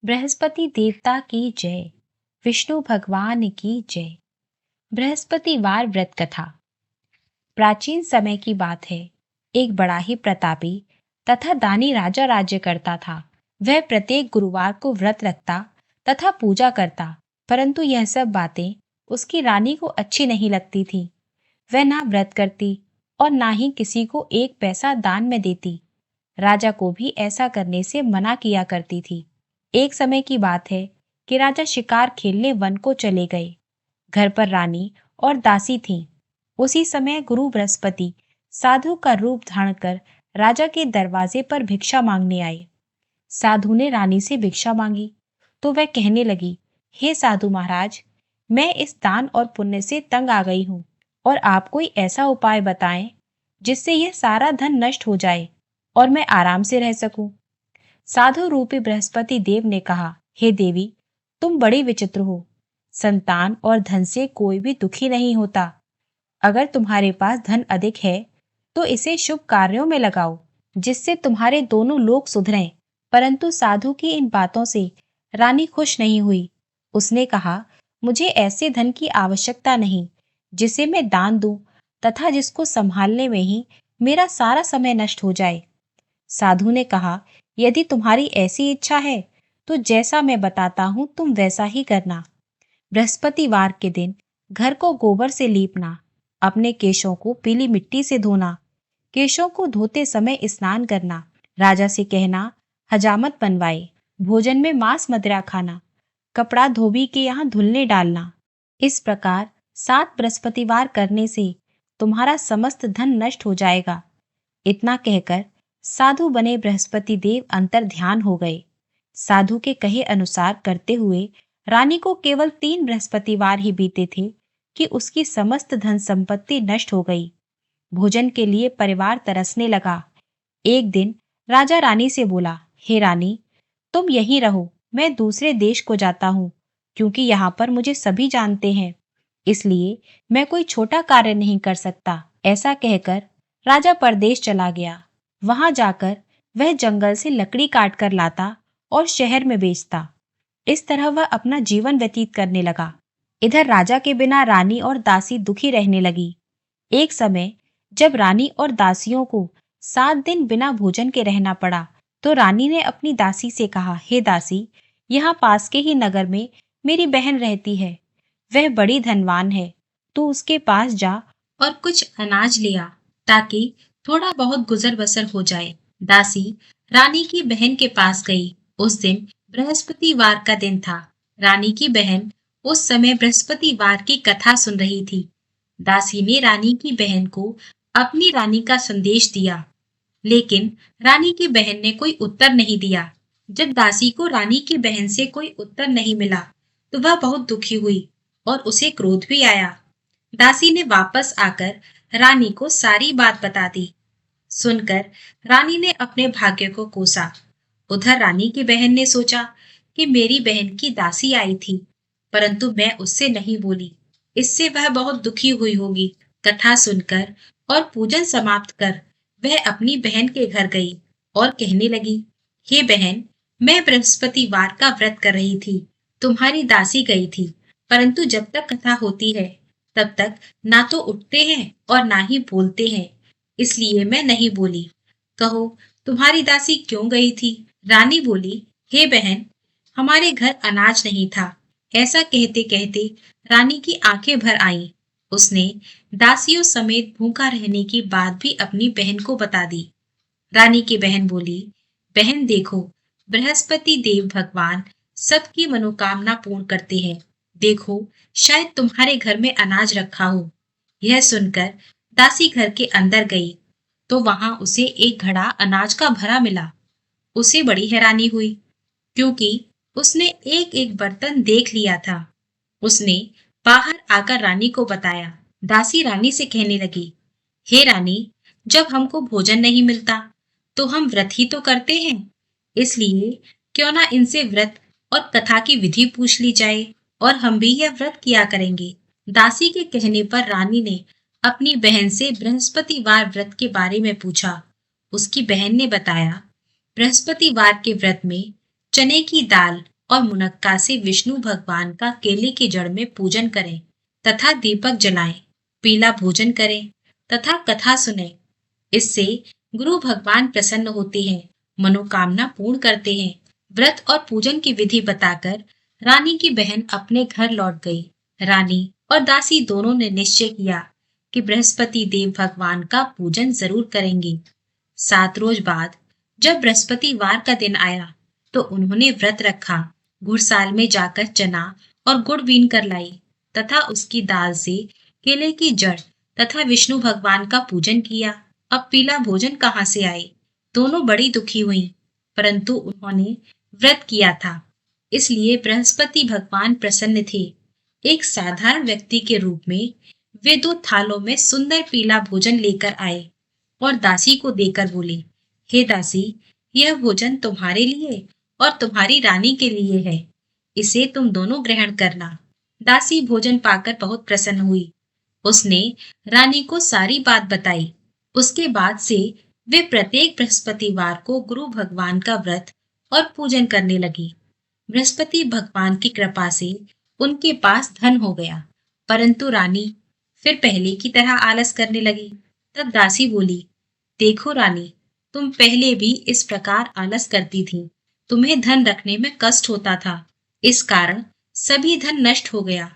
बृहस्पति देवता की जय। विष्णु भगवान की जय। बृहस्पतिवार व्रत कथा। प्राचीन समय की बात है। एक बड़ा ही प्रतापी तथा दानी राजा राज्य करता था। वह प्रत्येक गुरुवार को व्रत रखता तथा पूजा करता, परंतु यह सब बातें उसकी रानी को अच्छी नहीं लगती थी। वह ना व्रत करती और ना ही किसी को एक पैसा दान में देती। राजा को भी ऐसा करने से मना किया करती थी। एक समय की बात है कि राजा शिकार खेलने वन को चले गए। घर पर रानी और दासी थीं। उसी समय गुरु बृहस्पति साधु का रूप धारण कर राजा के दरवाजे पर भिक्षा मांगने आए। साधु ने रानी से भिक्षा मांगी तो वह कहने लगी, हे साधु महाराज, मैं इस दान और पुण्य से तंग आ गई हूँ और आप कोई ऐसा उपाय बताएं जिससे यह सारा धन नष्ट हो जाए और मैं आराम से रह सकूं। साधु रूपी बृहस्पति देव ने कहा, हे देवी, तुम बड़ी विचित्र हो। संतान और धन से कोई भी दुखी नहीं होता। अगर तुम्हारे पास धन अधिक है तो इसे शुभ कार्यों में लगाओ जिससे तुम्हारे दोनों लोग सुधरें। परंतु साधु की इन बातों से रानी खुश नहीं हुई। उसने कहा, मुझे ऐसे धन की आवश्यकता नहीं जिसे मैं दान दूं तथा जिसको संभालने में ही मेरा सारा समय नष्ट हो जाए। साधु ने कहा, यदि तुम्हारी ऐसी इच्छा है तो जैसा मैं बताता हूं तुम वैसा ही करना। बृहस्पतिवार के दिन घर को गोबर से लीपना, अपने केशों को पीली मिट्टी से धोना, केशों को धोते समय स्नान करना, राजा से कहना हजामत बनवाए, भोजन में मांस मदिरा खाना, कपड़ा धोबी के यहाँ धुलने डालना। इस प्रकार 7 बृहस्पतिवार करने से तुम्हारा समस्त धन नष्ट हो जाएगा। इतना कहकर साधु बने बृहस्पति देव अंतर ध्यान हो गए। साधु के कहे अनुसार करते हुए रानी को केवल 3 बृहस्पतिवार ही बीते थे कि उसकी समस्त धन संपत्ति नष्ट हो गई। भोजन के लिए परिवार तरसने लगा। एक दिन राजा रानी से बोला, हे रानी, तुम यहीं रहो, मैं दूसरे देश को जाता हूँ, क्योंकि यहाँ पर मुझे सभी जानते हैं, इसलिए मैं कोई छोटा कार्य नहीं कर सकता। ऐसा कहकर राजा परदेश चला गया। वहां जाकर वह जंगल से लकड़ी काट कर लाता और शहर में बेचता। इस तरह वह अपना जीवन व्यतीत करने लगा। इधर राजा के बिना रानी और दासी दुखी रहने लगी। एक समय जब रानी और दासियों को 7 दिन बिना भोजन के रहना पड़ा तो रानी ने अपनी दासी से कहा, हे दासी, यहाँ पास के ही नगर में मेरी बहन रहती है। वह बड़ी धनवान है। तू उसके पास जा और कुछ अनाज ले आ ताकि थोड़ा बहुत गुजर बसर हो जाए। दासी रानी की बहन के पास गई। उस दिन बृहस्पतिवार का दिन था। रानी की बहन उस समय बृहस्पतिवार की कथा सुन रही थी। दासी ने रानी की बहन को अपनी रानी का संदेश दिया, लेकिन रानी की बहन ने कोई उत्तर नहीं दिया। जब दासी को रानी की बहन से कोई उत्तर नहीं मिला तो वह बहुत दुखी हुई और उसे क्रोध भी आया। दासी ने वापस आकर रानी को सारी बात बता दी। सुनकर रानी ने अपने भाग्य को कोसा। उधर रानी की बहन ने सोचा कि मेरी बहन की दासी आई थी, परंतु मैं उससे नहीं बोली, इससे वह बहुत दुखी हुई होगी। कथा सुनकर और पूजन समाप्त कर वह अपनी बहन के घर गई और कहने लगी, हे बहन, मैं बृहस्पतिवार का व्रत कर रही थी। तुम्हारी दासी गई थी, परंतु जब तक कथा होती है तब तक ना तो उठते हैं और ना ही बोलते हैं, इसलिए मैं नहीं बोली। कहो, तुम्हारी दासी क्यों गई थी? रानी बोली, हे बहन, हमारे घर अनाज नहीं था। ऐसा कहते कहते रानी की आंखें भर आईं। उसने दासियों समेत भूखा रहने की बात भी अपनी बहन को बता दी। रानी की बहन बोली, बहन देखो, बृहस्पति देव भगवान सबकी मनोकामना पूर्ण करते हैं। देखो, शायद तुम्हारे घर में अनाज रखा हो। यह सुनकर दासी घर के अंदर गई तो वहां उसे एक घड़ा अनाज का भरा मिला। उसे बड़ी हैरानी हुई, क्योंकि उसने एक एक बर्तन देख लिया था। उसने बाहर आकर रानी को बताया। दासी रानी से कहने लगी, हे रानी, जब हमको भोजन नहीं मिलता तो हम व्रत ही तो करते हैं, इसलिए क्यों ना इनसे व्रत और कथा की विधि पूछ ली जाए और हम भी यह व्रत किया करेंगे। दासी के कहने पर रानी ने अपनी बहन से बृहस्पतिवार व्रत के बारे में पूछा। उसकी बहन ने बताया, बृहस्पतिवार के व्रत में चने की दाल और मुनक्का से विष्णु भगवान का केले की जड़ में पूजन करें तथा दीपक जलाएं, पीला भोजन करें तथा कथा सुने। इससे गुरु भगवान प्रसन्न होते हैं, मनोकामना पूर्ण करते हैं। व्रत और पूजन की विधि बताकर रानी की बहन अपने घर लौट गई। रानी और दासी दोनों ने निश्चय किया कि बृहस्पति देव भगवान का पूजन जरूर करेंगे। 7 रोज बाद जब बृहस्पतिवार का दिन आया तो उन्होंने व्रत रखा। घुड़साल में जाकर चना और गुड़ बीन कर लाई तथा उसकी दाल से केले की जड़ तथा विष्णु भगवान का पूजन किया। अब पीला भोजन कहाँ से आए? दोनों बड़ी दुखी हुई, परंतु उन्होंने व्रत किया था, इसलिए बृहस्पति भगवान प्रसन्न थे। एक साधारण व्यक्ति के रूप में वे 2 थालों में सुंदर पीला भोजन लेकर आए और दासी को देकर बोले, हे दासी, यह भोजन तुम्हारे लिए और तुम्हारी रानी के लिए है, इसे तुम दोनों ग्रहण करना। दासी भोजन पाकर बहुत प्रसन्न हुई। उसने रानी को सारी बात बताई। उसके बाद से वे प्रत्येक बृहस्पतिवार को गुरु भगवान का व्रत और पूजन करने लगी। बृहस्पति भगवान की कृपा से उनके पास धन हो गया, परंतु रानी फिर पहले की तरह आलस करने लगी। तब दासी बोली, देखो रानी, तुम पहले भी इस प्रकार आलस करती थी। तुम्हें धन रखने में कष्ट होता था, इस कारण सभी धन नष्ट हो गया।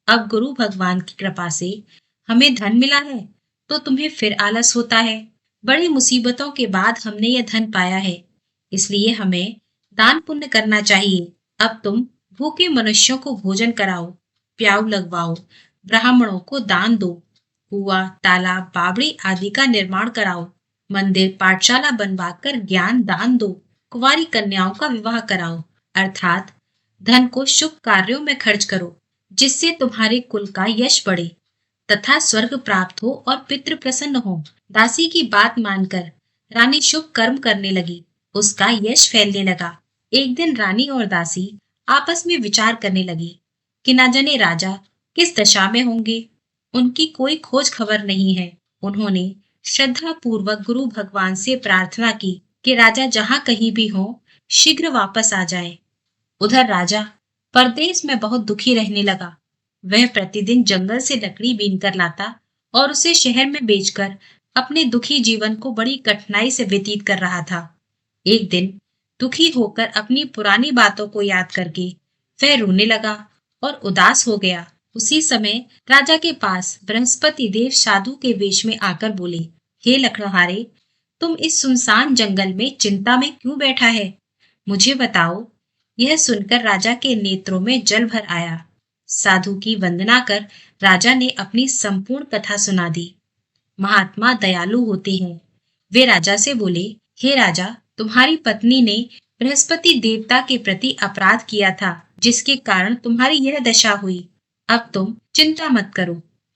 अब गुरु भगवान की कृपा से हमें धन मिला है तो तुम्हें फिर आलस होता है। बड़ी मुसीबतों के बाद हमने यह धन पाया है, इसलिए हमें दान पुण्य करना चाहिए। अब तुम भूखे मनुष्यों को भोजन कराओ, प्याऊ लगवाओ, ब्राह्मणों को दान दो, कुआं, तालाब, बावड़ी आदि का निर्माण कराओ, मंदिर, पाठशाला बनवाकर ज्ञान दान दो, कुंवारी कन्याओं का विवाह कराओ, अर्थात धन को शुभ कार्यों में खर्च करो, जिससे तुम्हारे कुल का यश बढ़े तथा स्वर्ग प्राप्त हो और पितृ प्रसन्न हो। दासी की बात मानकर रानी शुभ कर्म करने लगी। उसका यश फैलने लगा। एक दिन रानी और दासी आपस में विचार करने लगी कि न जाने राजा किस दशा में होंगे। उनकी कोई खोज खबर नहीं है। उन्होंने श्रद्धा पूर्वक गुरु भगवान से प्रार्थना की कि राजा जहाँ कहीं भी हो शीघ्र वापस आ जाए। उधर राजा परदेश में बहुत दुखी रहने लगा। वह प्रतिदिन जंगल से लकड़ी बीन कर लाता और उसे शहर में बेचकर अपने दुखी जीवन को बड़ी कठिनाई से व्यतीत कर रहा था। एक दिन दुखी होकर अपनी पुरानी बातों को याद करके वह रोने लगा और उदास हो गया। उसी समय राजा के पास बृहस्पति देव साधु के वेश में आकर बोले, हे लकड़हारे, तुम इस सुनसान जंगल में चिंता में क्यों बैठा है? मुझे बताओ। यह सुनकर राजा के नेत्रों में जल भर आया। साधु की वंदना कर राजा ने अपनी संपूर्ण कथा सुना दी। महात्मा दयालु होते हैं। वे राजा से बोले, हे राजा, तुम्हारी पत्नी ने बृहस्पति देवता के प्रति अपराध किया था, जिसके कारण तुम्हारी यह दशा हुई। अब तुम चिंता मत करो,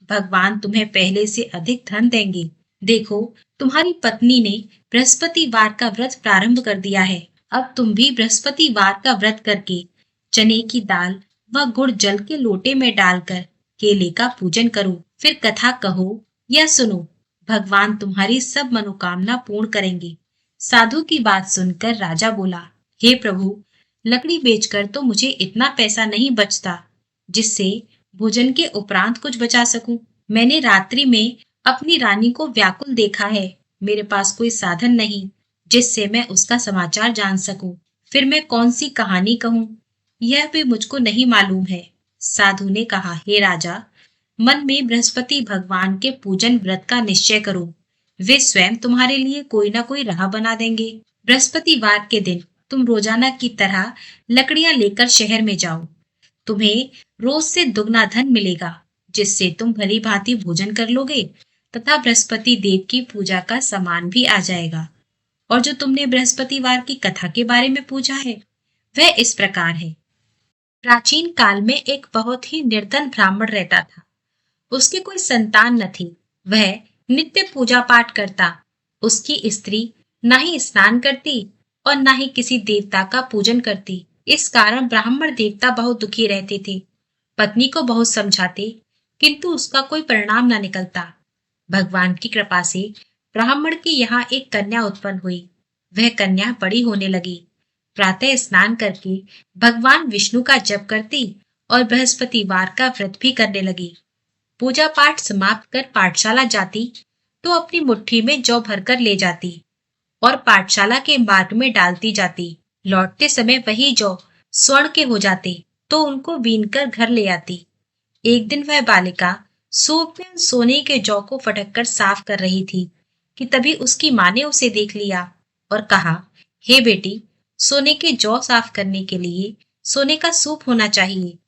भगवान तुम्हें पहले से अधिक धन देंगे। देखो, तुम्हारी पत्नी ने बृहस्पतिवार का व्रत प्रारंभ कर दिया है। अब तुम भी बृहस्पतिवार का व्रत करके चने की दाल व गुड़ जल के लोटे में डालकर केले का पूजन करो, फिर कथा कहो या सुनो। भगवान तुम्हारी सब मनोकामना पूर्ण करेंगे। साधु की बात सुनकर राजा बोला, हे प्रभु, लकड़ी बेचकर तो मुझे इतना पैसा नहीं बचता जिससे भोजन के उपरांत कुछ बचा सकूं। मैंने रात्रि में अपनी रानी को व्याकुल देखा है। मेरे पास कोई साधन नहीं जिससे मैं उसका समाचार जान सकूं। फिर मैं कौन सी कहानी कहूं, यह भी मुझको नहीं मालूम है। साधु ने कहा, हे राजा, मन में बृहस्पति भगवान के पूजन व्रत का निश्चय करो। वे स्वयं तुम्हारे लिए कोई ना कोई राह बना देंगे। बृहस्पतिवार के दिन तुम रोजाना की तरह लकड़ियां लेकर शहर में जाओ। तुम्हें रोज से दुगना धन मिलेगा, जिससे तुम भली भांति भोजन कर लोगे तथा बृहस्पति देव की पूजा का सामान भी आ जाएगा। और जो तुमने बृहस्पतिवार की कथा के बारे में पूछा है, वह इस प्रकार है। प्राचीन काल में एक बहुत ही निर्धन ब्राह्मण रहता था। उसकी कोई संतान न थी। वह नित्य पूजा पाठ करता। उसकी स्त्री न ही स्नान करती और न ही किसी देवता का पूजन करती। इस कारण ब्राह्मण देवता बहुत दुखी रहते थे। पत्नी को बहुत समझाते, किंतु उसका कोई परिणाम न निकलता। भगवान की कृपा से ब्राह्मण के यहाँ एक कन्या उत्पन्न हुई। वह कन्या बड़ी होने लगी। प्रातः स्नान करके भगवान विष्णु का जप करती और बृहस्पतिवार का व्रत भी करने लगी। पूजा पाठ समाप्त कर पाठशाला जाती तो अपनी मुट्ठी में जौ भरकर ले जाती और पाठशाला के मार्ग में डालती जाती। लौटते समय वही जौ स्वर्ण के हो जाते तो उनको बीनकर घर ले आती। एक दिन वह बालिका सूप में सोने के जौ को फटक कर साफ कर रही थी कि तभी उसकी माँ ने उसे देख लिया और कहा, हे बेटी, सोने के जौ साफ करने के लिए सोने का सूप होना चाहिए।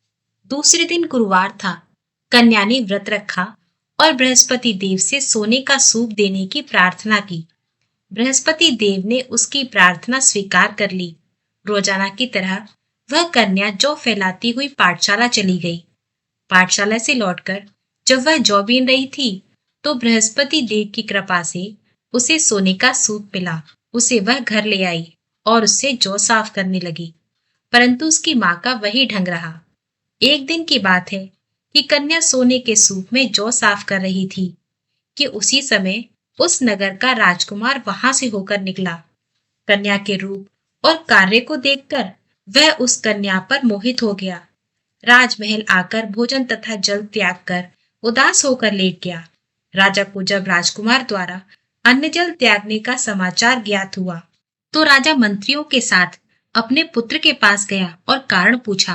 दूसरे दिन गुरुवार था। कन्या ने व्रत रखा और बृहस्पति देव से सोने का सूप देने की प्रार्थना की। बृहस्पति देव ने उसकी प्रार्थना स्वीकार कर ली। रोजाना की तरह वह कन्या जौ फैलाती हुई पाठशाला चली गई। पाठशाला से लौटकर जब वह जौ बीन रही थी तो बृहस्पति देव की कृपा से उसे सोने का सूप मिला। उसे वह घर ले आई और उससे जौ साफ करने लगी, परंतु उसकी माँ का वही ढंग रहा। एक दिन की बात है कि कन्या सोने के सूप में जौ साफ कर रही थी कि उसी समय उस नगर का राजकुमार वहां से होकर निकला। कन्या के रूप और कार्य को देखकर वह उस कन्या पर मोहित हो गया। राजमहल आकर भोजन तथा जल त्याग कर उदास होकर लेट गया। राजा को जब राजकुमार द्वारा अन्न जल त्यागने का समाचार ज्ञात हुआ तो राजा मंत्रियों के साथ अपने पुत्र के पास गया और कारण पूछा।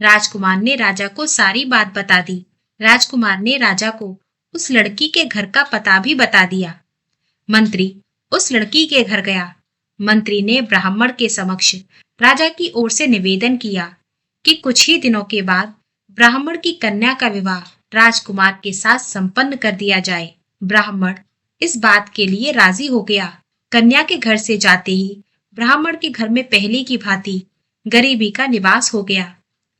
राजकुमार ने राजा को सारी बात बता दी। राजकुमार ने राजा को उस लड़की के घर का पता भी बता दिया। मंत्री उस लड़की के घर गया। मंत्री ने ब्राह्मण के समक्ष राजा की ओर से निवेदन किया कि कुछ ही दिनों के बाद ब्राह्मण की कन्या का विवाह राजकुमार के साथ संपन्न कर दिया जाए। ब्राह्मण इस बात के लिए राजी हो गया। कन्या के घर से जाते ही ब्राह्मण के घर में पहले की भांति गरीबी का निवास हो गया।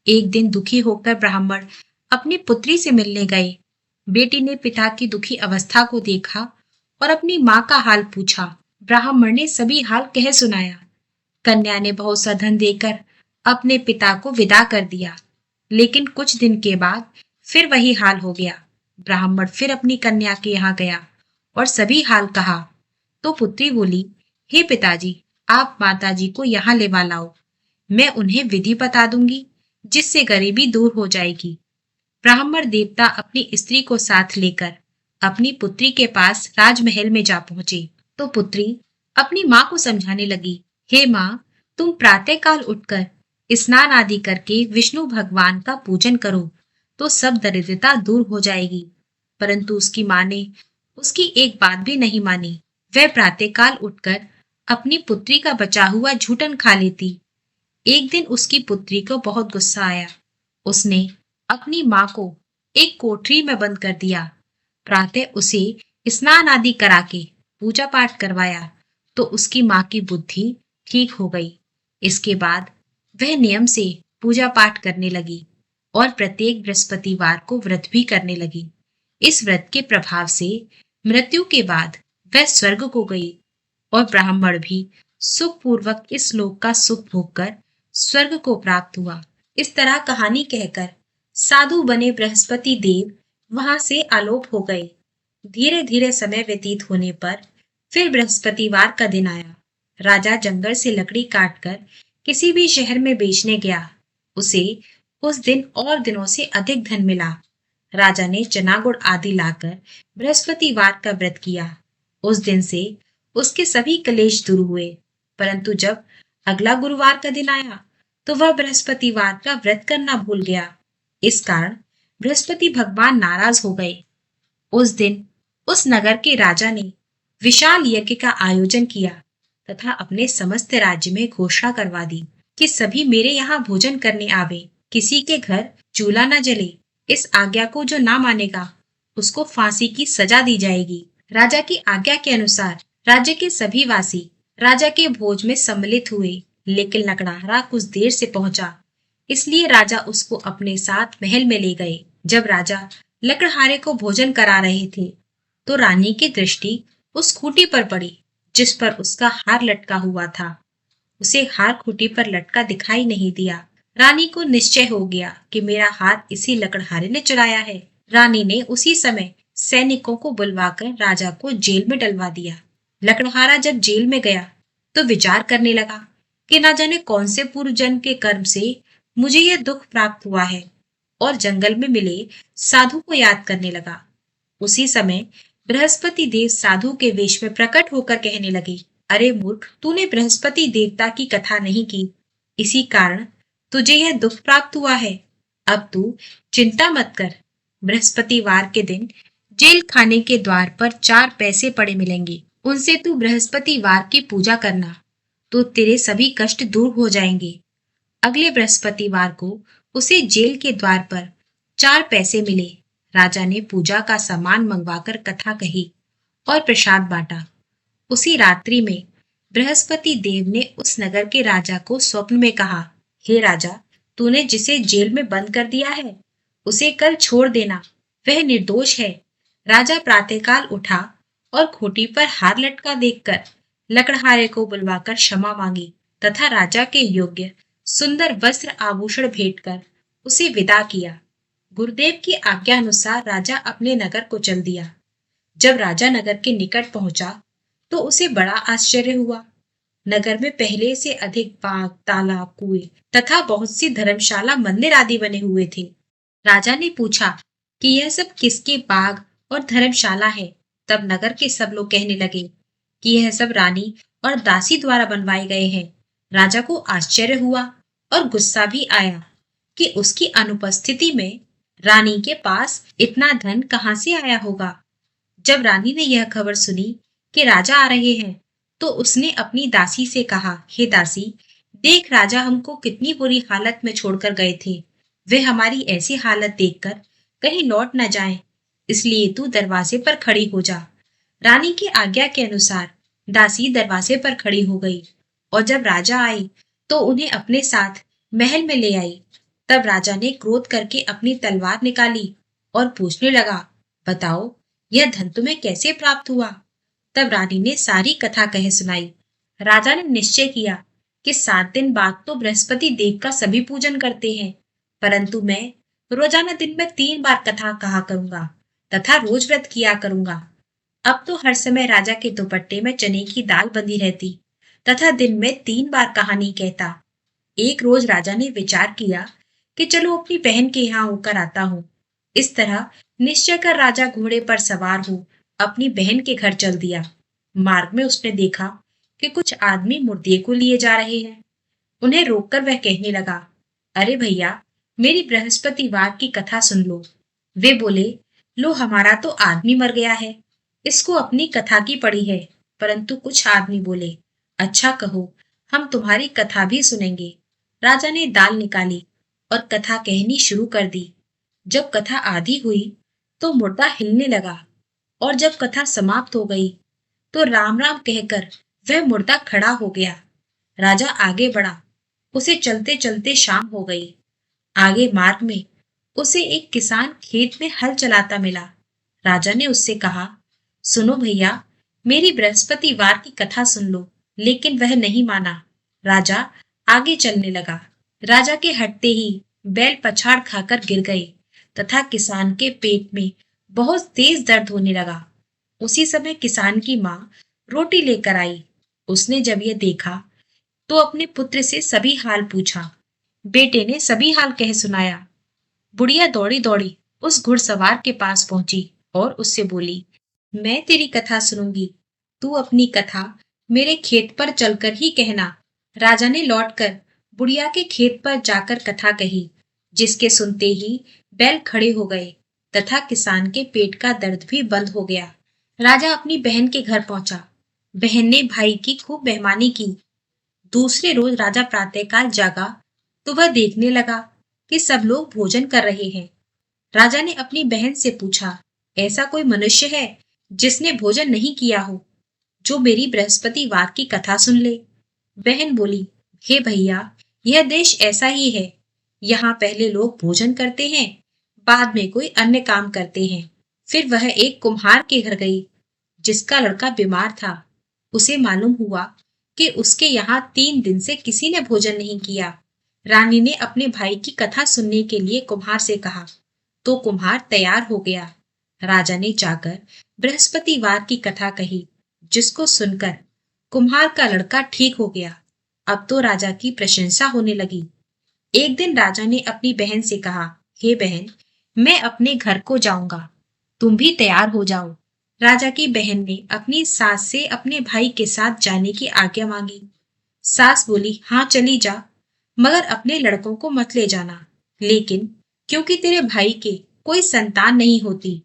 एक दिन दुखी होकर ब्राह्मण अपनी पुत्री से मिलने गए। बेटी ने पिता की दुखी अवस्था को देखा और अपनी माँ का हाल पूछा। ब्राह्मण ने सभी हाल कह सुनाया। कन्या ने बहुत सा धन देकर अपने पिता को विदा कर दिया, लेकिन कुछ दिन के बाद फिर वही हाल हो गया। ब्राह्मण फिर अपनी कन्या के यहाँ गया और सभी हाल कहा तो पुत्री बोली, हे पिताजी, आप माताजी को यहाँ लेवा लाओ, मैं उन्हें विधि बता दूंगी जिससे गरीबी दूर हो जाएगी। ब्राह्मण देवता अपनी स्त्री को साथ लेकर अपनी पुत्री के पास राजमहल में जा पहुंचे तो पुत्री अपनी माँ को समझाने लगी, हे माँ, तुम प्रातःकाल उठकर स्नान आदि करके विष्णु भगवान का पूजन करो तो सब दरिद्रता दूर हो जाएगी। परंतु उसकी माँ ने उसकी एक बात भी नहीं मानी। वह प्रातःकाल उठकर अपनी पुत्री का बचा हुआ झूठन खा लेती। एक दिन उसकी पुत्री को बहुत गुस्सा आया। उसने अपनी माँ को एक कोठरी में बंद कर दिया। प्रातः उसे स्नान आदि करा के पूजा पाठ करवाया तो उसकी माँ की बुद्धि ठीक हो गई। इसके बाद वह नियम से पूजा पाठ करने लगी और प्रत्येक बृहस्पतिवार को व्रत भी करने लगी। इस व्रत के प्रभाव से मृत्यु के बाद वह स्वर्ग को गई और ब्राह्मण भी सुखपूर्वक इस लोक का सुख भोगकर स्वर्ग को प्राप्त हुआ। इस तरह कहानी कहकर साधु बने बृहस्पति देव वहां से आलोप हो गए। धीरे धीरे समय व्यतीत होने पर फिर बृहस्पतिवार का दिन आया। राजा जंगल से लकड़ी काटकर किसी भी शहर में बेचने गया। उसे उस दिन और दिनों से अधिक धन मिला। राजा ने चना गुड़ आदि लाकर बृहस्पतिवार का व्रत किया। उस दिन से उसके सभी कलेश दूर हुए। परंतु जब अगला गुरुवार का दिन आया तो वह बृहस्पतिवार का व्रत करना भूल गया। इस कारण बृहस्पति भगवान नाराज हो गए। उस दिन उस नगर के राजा ने विशाल यज्ञ का आयोजन किया तथा अपने समस्त राज्य में घोषणा करवा दी कि सभी मेरे यहाँ भोजन करने आवे, किसी के घर चूल्हा न जले। इस आज्ञा को जो ना मानेगा उसको फांसी की सजा दी जाएगी। राजा की आज्ञा के अनुसार राज्य के सभी वासी राजा के भोज में सम्मिलित हुए, लेकिन लकड़हारा कुछ देर से पहुंचा, इसलिए राजा उसको अपने साथ महल में ले गए। जब राजा लकड़हारे को भोजन करा रहे थे तो रानी की दृष्टि उस खूंटी पर पड़ी जिस पर उसका हार लटका हुआ था। उसे हार खूंटी पर लटका दिखाई नहीं दिया। रानी को निश्चय हो गया कि मेरा हार इसी लकड़हारे ने चुराया है। रानी ने उसी समय सैनिकों को बुलवाकर राजा को जेल में डलवा दिया। लकड़हारा जब जेल में गया तो विचार करने लगा कि ना जाने कौन से पूर्व जन्म के कर्म से मुझे यह दुख प्राप्त हुआ है, और जंगल में मिले साधु को याद करने लगा। उसी समय बृहस्पति देव साधु के वेश में प्रकट होकर कहने लगे, अरे मूर्ख, तूने बृहस्पति देवता की कथा नहीं की, इसी कारण तुझे यह दुख प्राप्त हुआ है। अब तू चिंता मत कर। बृहस्पतिवार के दिन जेल खाने के द्वार पर 4 पैसे पड़े मिलेंगे, उनसे तू बृहस्पतिवार की पूजा करना, तो तेरे सभी कष्ट दूर हो जाएंगे। अगले बृहस्पतिवार को उसे जेल के द्वार पर 4 पैसे मिले। राजा ने पूजा का सामान मंगवाकर कथा कही और प्रसाद बांटा। उसी रात्रि में बृहस्पति देव ने उस नगर के राजा को स्वप्न में कहा, हे राजा, तूने जिसे जेल में बंद कर दिया है उसे कल छोड़ देना, वह निर्दोष है। राजा प्रातःकाल उठा और खूंटी पर हार लटका देखकर लकड़हारे को बुलवाकर क्षमा मांगी तथा राजा के योग्य सुंदर वस्त्र आभूषण भेंट कर उसे विदा किया। गुरुदेव की आज्ञा अनुसार राजा अपने नगर को चल दिया। जब राजा नगर के निकट पहुंचा तो उसे बड़ा आश्चर्य हुआ। नगर में पहले से अधिक बाग, तालाब, कुएं तथा बहुत सी धर्मशाला, मंदिर आदि बने हुए थे। राजा ने पूछा कि यह सब किसके बाग और धर्मशाला है। तब नगर के सब लोग कहने लगे कि यह सब रानी और दासी द्वारा बनवाए गए हैं। राजा को आश्चर्य हुआ और गुस्सा भी आया कि उसकी अनुपस्थिति में रानी के पास इतना धन कहां से आया होगा। जब रानी ने यह खबर सुनी कि राजा आ रहे हैं तो उसने अपनी दासी से कहा, हे दासी, देख राजा हमको कितनी बुरी हालत में छोड़कर गए थे। वे हमारी ऐसी हालत देखकर कहीं लौट न जाएं, इसलिए तू दरवाजे पर खड़ी हो जा। रानी की आज्ञा के अनुसार दासी दरवाजे पर खड़ी हो गई और जब राजा आए तो उन्हें अपने साथ महल में ले आई। तब राजा ने क्रोध करके अपनी तलवार निकाली और पूछने लगा, बताओ यह धन तुम्हें कैसे प्राप्त हुआ। तब रानी ने सारी कथा कह सुनाई। राजा ने निश्चय किया कि 7 दिन बाद तो बृहस्पति देव का सभी पूजन करते हैं, परंतु मैं रोजाना दिन में 3 बार कथा कहा करूंगा तथा रोज व्रत किया करूंगा। अब तो हर समय राजा के दुपट्टे में चने की दाल बंधी रहती तथा दिन में 3 बार कहानी कहता। एक रोज राजा ने विचार किया कि चलो अपनी बहन के यहाँ होकर आता हूँ। इस तरह निश्चय कर राजा घोड़े पर सवार हो अपनी बहन के घर चल दिया। मार्ग में उसने देखा कि कुछ आदमी मुर्दे को लिए जा रहे हैं। उन्हें रोककर वह कहने लगा, अरे भैया, मेरी बृहस्पतिवार की कथा सुन लो। वे बोले, लो, हमारा तो आदमी मर गया है, इसको अपनी कथा की पड़ी है। परंतु कुछ आदमी बोले, अच्छा कहो, हम तुम्हारी कथा भी सुनेंगे। राजा ने दाल निकाली और कथा कहनी शुरू कर दी। जब कथा आधी हुई तो मुर्दा हिलने लगा और जब कथा समाप्त हो गई तो राम राम कहकर वह मुर्दा खड़ा हो गया। राजा आगे बढ़ा। उसे चलते चलते शाम हो गई। आगे मार्ग में उसे एक किसान खेत में हल चलाता मिला। राजा ने उससे कहा, सुनो भैया, मेरी बृहस्पतिवार की कथा सुन लो। लेकिन वह नहीं माना। राजा आगे चलने लगा। राजा के हटते ही बैल पछाड़ खाकर गिर गए तथा किसान के पेट में बहुत तेज दर्द होने लगा। उसी समय किसान की माँ रोटी लेकर आई। उसने जब यह देखा तो अपने पुत्र से सभी हाल पूछा। बेटे ने सभी हाल कह सुनाया। बुढ़िया दौड़ी दौड़ी उस घुड़सवार के पास पहुंची और उससे बोली, मैं तेरी कथा सुनूंगी, तू अपनी कथा मेरे खेत पर चलकर ही कहना। राजा ने लौटकर बुढ़िया के खेत पर जाकर कथा कही, जिसके सुनते ही बैल खड़े हो गए तथा किसान के पेट का दर्द भी बंद हो गया। राजा अपनी बहन के घर पहुंचा। बहन ने भाई की खूब मेहमानी की। दूसरे रोज राजा प्रातःकाल जागा तो वह देखने लगा कि सब लोग भोजन कर रहे हैं। राजा ने अपनी बहन से पूछा, ऐसा कोई मनुष्य है जिसने भोजन नहीं किया हो, जो मेरी बृहस्पतिवार की कथा सुन ले। बहन बोली, हे भैया, यह देश ऐसा ही है। यहाँ पहले लोग भोजन करते हैं, बाद में कोई अन्य काम करते हैं। फिर वह एक कुम्हार के घर गई, जिसका लड़का बीमार था। उसे मालूम हुआ कि उसके यहाँ 3 दिन से किसी ने भोजन नहीं किया। रानी ने अपने भाई की कथा सुनने के लिए कुम्हार से कहा, तो कुम्हार तैयार हो गया। राजा ने जाकर बृहस्पतिवार की कथा कही, जिसको सुनकर कुम्हार का लड़का ठीक हो गया। अब तो राजा की प्रशंसा होने लगी। एक दिन राजा ने अपनी बहन से कहा, हे बहन, मैं अपने घर को जाऊंगा, तुम भी तैयार हो जाओ। राजा की बहन ने अपनी सास से अपने भाई के साथ जाने की आज्ञा मांगी। सास बोली, हाँ चली जा, मगर अपने लड़कों को मत ले जाना। लेकिन क्योंकि तेरे भाई के कोई संतान नहीं होती,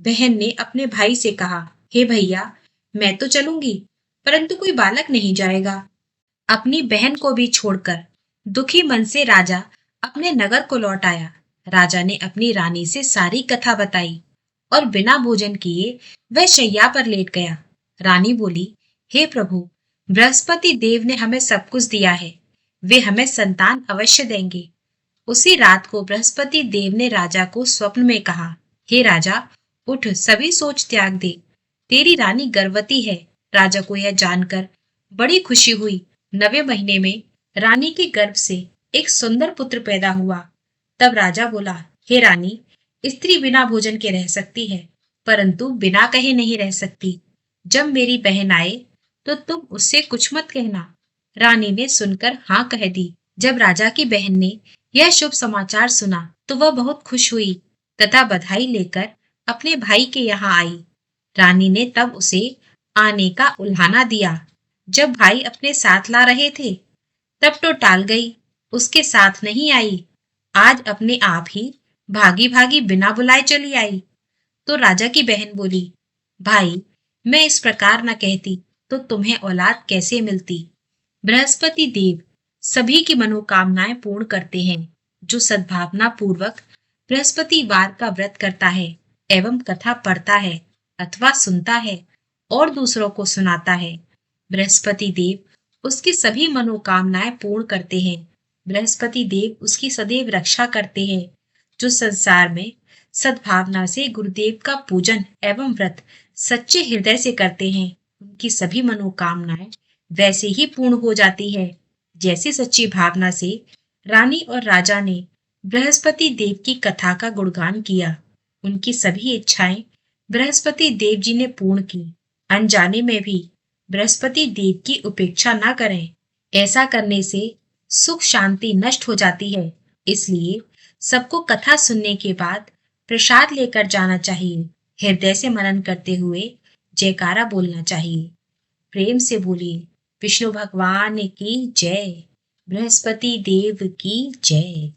बहन ने अपने भाई से कहा, हे भैया, मैं तो चलूंगी, परंतु कोई बालक नहीं जाएगा। अपनी बहन को भी छोड़कर दुखी मन से राजा अपने नगर को लौट आया। राजा ने अपनी रानी से सारी कथा बताई और बिना भोजन किए वह शैया पर लेट गया। रानी बोली, हे प्रभु, बृहस्पति देव ने हमें सब कुछ दिया है, वे हमें संतान अवश्य देंगे। उसी रात को बृहस्पति देव ने राजा को स्वप्न में कहा, हे राजा, उठ, सभी सोच त्याग दे, तेरी रानी गर्भवती है। राजा को यह जानकर बड़ी खुशी हुई। 9वें महीने में रानी के गर्भ से एक सुंदर पुत्र पैदा हुआ। तब राजा बोला, हे रानी, स्त्री बिना भोजन के रह सकती है, परंतु बिना कहे नहीं रह सकती। जब मेरी बहन आए तो तुम उससे कुछ मत कहना। रानी ने सुनकर हाँ कह दी। जब राजा की बहन ने यह शुभ समाचार सुना तो वह बहुत खुश हुई तथा बधाई लेकर अपने भाई के यहाँ आई। रानी ने तब उसे आने का उल्हाना दिया। जब भाई अपने साथ ला रहे थे तब तो टाल गई, उसके साथ नहीं आई। आज अपने आप ही भागी भागी बिना बुलाए चली आई। तो राजा की बहन बोली, भाई, मैं इस प्रकार न कहती तो तुम्हें औलाद कैसे मिलती। बृहस्पति देव सभी की मनोकामनाएं पूर्ण करते हैं। जो सद्भावना पूर्वक बृहस्पतिवार का व्रत करता है एवं कथा पढ़ता है अथवा सुनता है और दूसरों को सुनाता है, बृहस्पति देव उसकी सभी मनोकामनाएं पूर्ण करते हैं। बृहस्पति देव उसकी सदैव रक्षा करते हैं। जो संसार में सद्भावना से गुरुदेव का पूजन एवं व्रत सच्चे हृदय से करते हैं, उनकी सभी मनोकामनाएं वैसे ही पूर्ण हो जाती है जैसी सच्ची भावना से रानी और राजा ने बृहस्पति देव की कथा का गुणगान किया। उनकी सभी इच्छाएं बृहस्पति देव जी ने पूर्ण की। अनजाने में भी बृहस्पति देव की उपेक्षा न करें, ऐसा करने से सुख शांति नष्ट हो जाती है। इसलिए सबको कथा सुनने के बाद प्रसाद लेकर जाना चाहिए। हृदय से मनन करते हुए जयकारा बोलना चाहिए। प्रेम से बोलिए, विष्णु भगवान की जय, बृहस्पति देव की जय।